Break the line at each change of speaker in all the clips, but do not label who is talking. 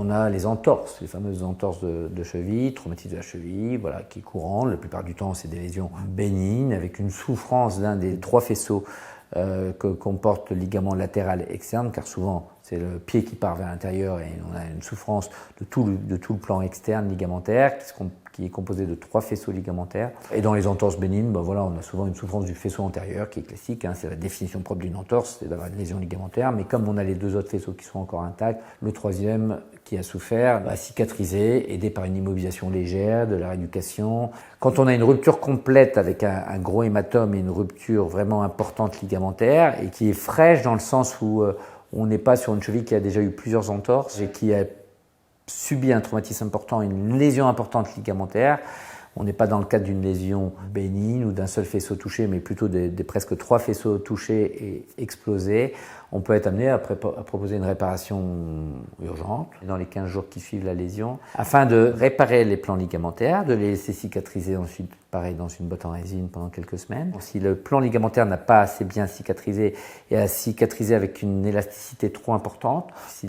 on a les entorses, les fameuses entorses de cheville, traumatisme de la cheville, voilà, qui est courant. La plupart du temps, c'est des lésions bénignes avec une souffrance d'un des trois faisceaux que comporte le ligament latéral externe, car souvent c'est le pied qui part vers l'intérieur et on a une souffrance de tout le plan externe ligamentaire qui est composé de trois faisceaux ligamentaires. Et dans les entorses bénignes, ben voilà, on a souvent une souffrance du faisceau antérieur qui est classique, hein, c'est la définition propre d'une entorse, c'est d'avoir une lésion ligamentaire, mais comme on a les deux autres faisceaux qui sont encore intacts, le troisième qui a souffert va cicatriser, aidé par une immobilisation légère, de la rééducation. Quand on a une rupture complète avec un gros hématome et une rupture vraiment importante ligamentaire et qui est fraîche dans le sens où on n'est pas sur une cheville qui a déjà eu plusieurs entorses et qui a subi un traumatisme important, une lésion importante ligamentaire. On n'est pas dans le cadre d'une lésion bénigne ou d'un seul faisceau touché, mais plutôt des presque trois faisceaux touchés et explosés. On peut être amené à proposer une réparation urgente dans les 15 jours qui suivent la lésion, afin de réparer les plans ligamentaires, de les laisser cicatriser ensuite, pareil, dans une botte en résine pendant quelques semaines. Si le plan ligamentaire n'a pas assez bien cicatrisé et a cicatrisé avec une élasticité trop importante, si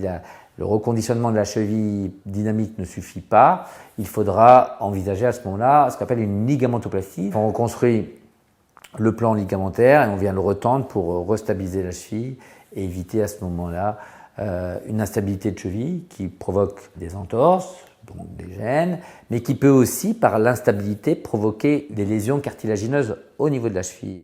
le reconditionnement de la cheville dynamique ne suffit pas, il faudra envisager à ce moment-là ce qu'on appelle une ligamentoplastie. On reconstruit le plan ligamentaire et on vient le retendre pour restabiliser la cheville et éviter à ce moment-là une instabilité de cheville qui provoque des entorses, donc des gênes, mais qui peut aussi, par l'instabilité, provoquer des lésions cartilagineuses au niveau de la cheville.